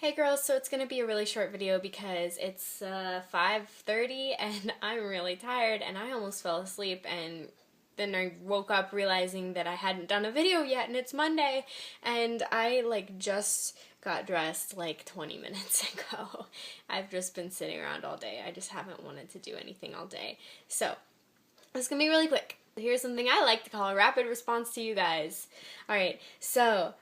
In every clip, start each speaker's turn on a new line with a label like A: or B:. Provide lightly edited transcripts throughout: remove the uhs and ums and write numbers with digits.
A: Hey girls, so it's gonna be a really short video because it's 5:30 and I'm really tired and I almost fell asleep, and then I woke up realizing that I hadn't done a video yet and it's Monday, and I just got dressed like 20 minutes ago. I've just been sitting around all day. I just haven't wanted to do anything all day. So, it's gonna be really quick. Here's something I like to call a rapid response to you guys. Alright, so,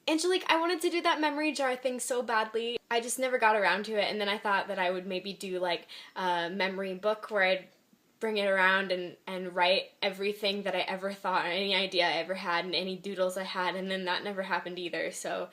A: Angelique, I wanted to do that memory jar thing so badly. I just never got around to it, and then I thought that I would maybe do like a memory book where I'd bring it around and write everything that I ever thought, or any idea I ever had, and any doodles I had, and then that never happened either, so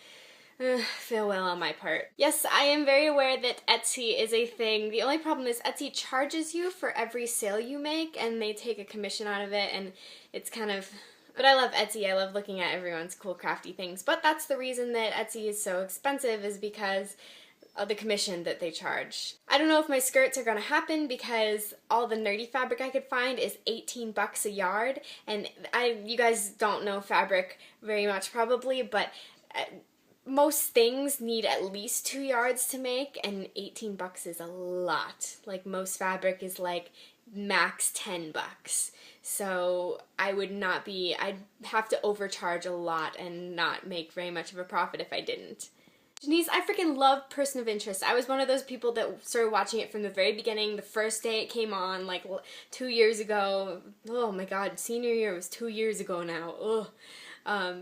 A: farewell on my part. Yes, I am very aware that Etsy is a thing. The only problem is Etsy charges you for every sale you make, and they take a commission out of it, and it's kind of... But I love Etsy. I love looking at everyone's cool crafty things. But that's the reason that Etsy is so expensive, is because of the commission that they charge. I don't know if my skirts are gonna happen because all the nerdy fabric I could find is 18 bucks a yard, and you guys don't know fabric very much probably, but most things need at least 2 yards to make, and 18 bucks is a lot. Like, most fabric is like max 10 bucks. So I'd have to overcharge a lot and not make very much of a profit if I didn't. Janice, I freaking love Person of Interest. I was one of those people that started watching it from the very beginning, the first day it came on, like 2 years ago. Oh my god, senior year was 2 years ago now. Ugh.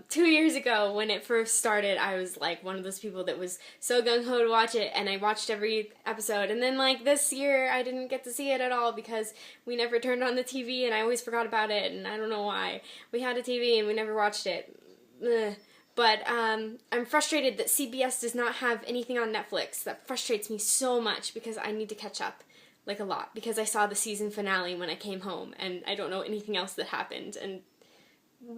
A: 2 years ago when it first started, I was like one of those people that was so gung-ho to watch it, and I watched every episode, and then like this year I didn't get to see it at all because we never turned on the TV and I always forgot about it, and I don't know why. We had a TV and we never watched it. Ugh. But I'm frustrated that CBS does not have anything on Netflix. That frustrates me so much because I need to catch up, like a lot, because I saw the season finale when I came home and I don't know anything else that happened, and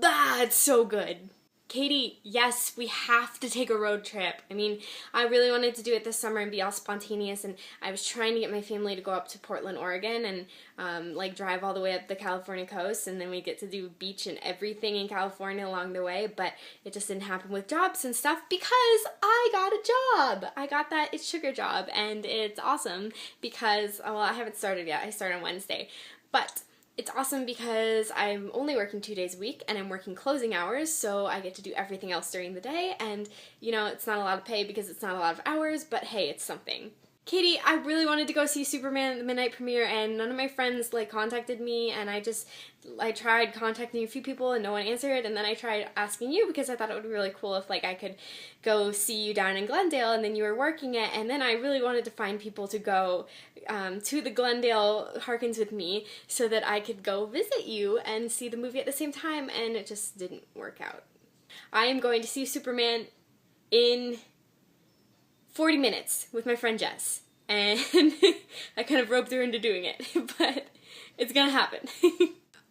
A: it's so good. Katie, yes, we have to take a road trip. I mean, I really wanted to do it this summer and be all spontaneous, and I was trying to get my family to go up to Portland, Oregon, and like drive all the way up the California coast, and then we get to do beach and everything in California along the way, but it just didn't happen with jobs and stuff because I got a job. I got that It's Sugar job, and it's awesome because, well, I haven't started yet. I start on Wednesday, but it's awesome because I'm only working 2 days a week, and I'm working closing hours, so I get to do everything else during the day, and, you know, it's not a lot of pay because it's not a lot of hours, but hey, it's something. Katie, I really wanted to go see Superman at the midnight premiere, and none of my friends, like, contacted me, and I tried contacting a few people and no one answered, and then I tried asking you because I thought it would be really cool if, like, I could go see you down in Glendale, and then you were working it, and then I really wanted to find people to go to the Glendale Harkins with me so that I could go visit you and see the movie at the same time, and it just didn't work out. I am going to see Superman in 40 minutes with my friend Jess, and I kind of roped her into doing it, but it's gonna happen.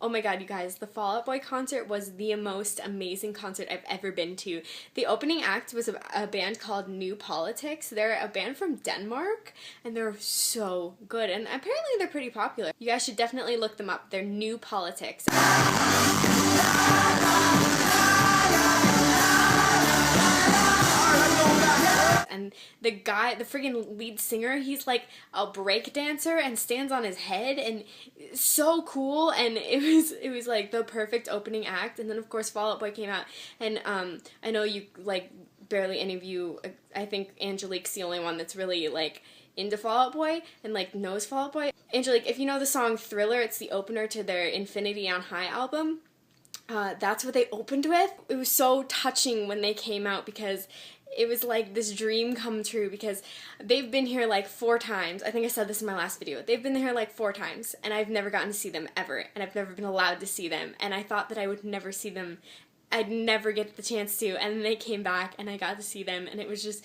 A: Oh my god, you guys, the Fall Out Boy concert was the most amazing concert I've ever been to. The opening act was a band called New Politics. They're a band from Denmark, and they're so good, and apparently they're pretty popular. You guys should definitely look them up. They're New Politics. And the guy, the friggin' lead singer, he's like a break dancer and stands on his head, and so cool, and it was like the perfect opening act. And then of course Fall Out Boy came out, and I know you, like, barely any of you, I think Angelique's the only one that's really like into Fall Out Boy and like knows Fall Out Boy. Angelique, if you know the song Thriller, it's the opener to their Infinity on High album. That's what they opened with. It was so touching when they came out because it was like this dream come true, because they've been here like 4 times. I think I said this in my last video. They've been here like 4 times, and I've never gotten to see them ever, and I've never been allowed to see them, and I thought that I would never see them. I'd never get the chance to, and then they came back, and I got to see them, and it was just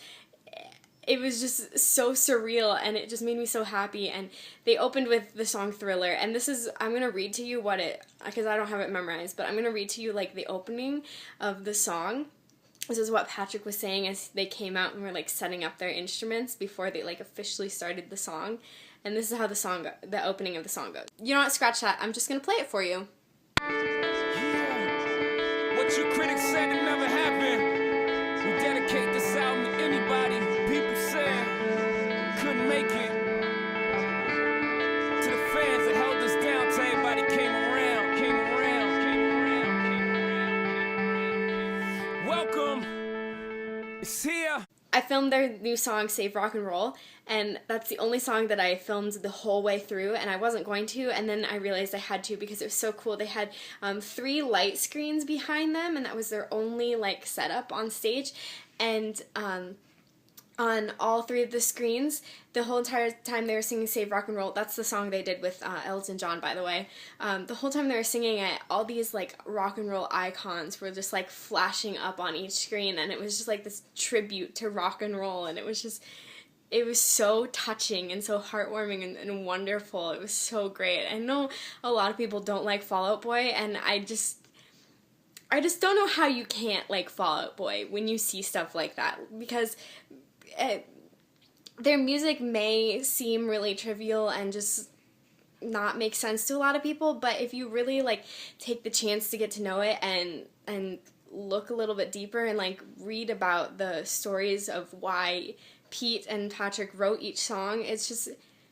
A: so surreal, and it just made me so happy. And they opened with the song Thriller, and this is, I'm gonna read to you what it, because I don't have it memorized, but I'm gonna read to you like the opening of the song. This is what Patrick was saying as they came out and were like setting up their instruments before they like officially started the song. And this is how the opening of the song goes. You know what, scratch that. I'm just gonna play it for you.
B: What you critics said it never happened. We dedicate this album to anybody See ya!
A: I filmed their new song, Save Rock and Roll, and that's the only song that I filmed the whole way through, and I wasn't going to, and then I realized I had to because it was so cool. They had 3 light screens behind them, and that was their only, like, setup on stage, and on all 3 of the screens, the whole entire time they were singing Save Rock and Roll, that's the song they did with Elton John, by the way, the whole time they were singing it, all these, like, rock and roll icons were just, like, flashing up on each screen, and it was just, like, this tribute to rock and roll, and it was just, it was so touching and so heartwarming and wonderful. It was so great. I know a lot of people don't like Fall Out Boy, and I just don't know how you can't like Fall Out Boy when you see stuff like that, because their music may seem really trivial and just not make sense to a lot of people, but if you really like take the chance to get to know it and look a little bit deeper and like read about the stories of why Pete and Patrick wrote each song, it's just,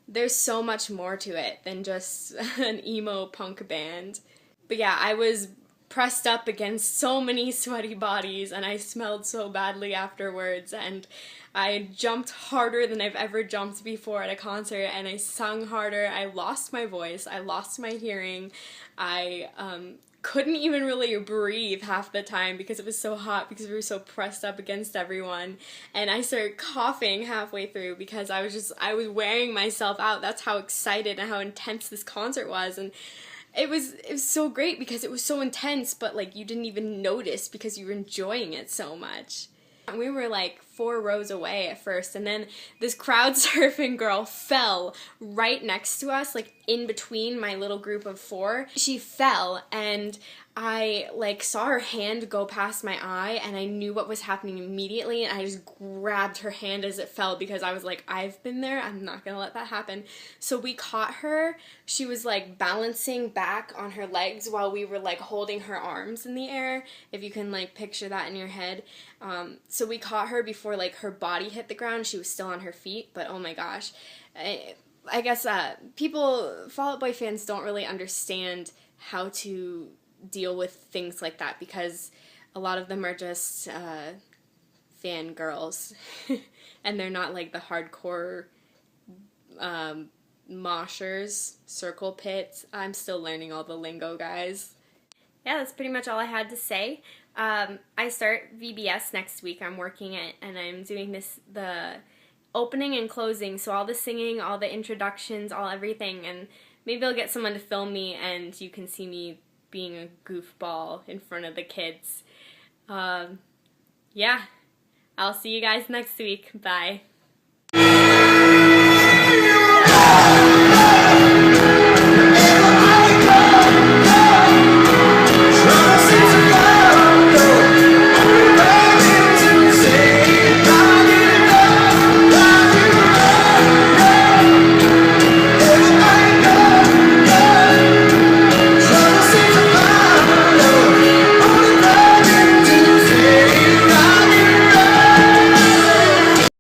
A: there's so much more to it than just an emo punk band. But yeah, I was pressed up against so many sweaty bodies, and I smelled so badly afterwards, and I jumped harder than I've ever jumped before at a concert, and I sung harder. I lost my voice, I lost my hearing, I couldn't even really breathe half the time because it was so hot, because we were so pressed up against everyone, and I started coughing halfway through because I was wearing myself out. That's how excited and how intense this concert was, and it was so great because it was so intense, but like you didn't even notice because you were enjoying it so much. We were like 4 rows away at first, and then this crowd surfing girl fell right next to us, like in between my little group of 4. She fell, and I like saw her hand go past my eye, and I knew what was happening immediately, and I just grabbed her hand as it fell because I was like, I've been there, I'm not gonna let that happen. So we caught her. She was like balancing back on her legs while we were like holding her arms in the air, if you can like picture that in your head. So we caught her before like her body hit the ground. She was still on her feet, but oh my gosh. I guess Fall Out Boy fans don't really understand how to deal with things like that because a lot of them are just fangirls and they're not like the hardcore moshers, circle pits. I'm still learning all the lingo, guys. Yeah, that's pretty much all I had to say. I start VBS next week. I'm working it, and I'm doing the opening and closing, so all the singing, all the introductions, all everything, and maybe I'll get someone to film me and you can see me being a goofball in front of the kids. Yeah, I'll see you guys next week. Bye.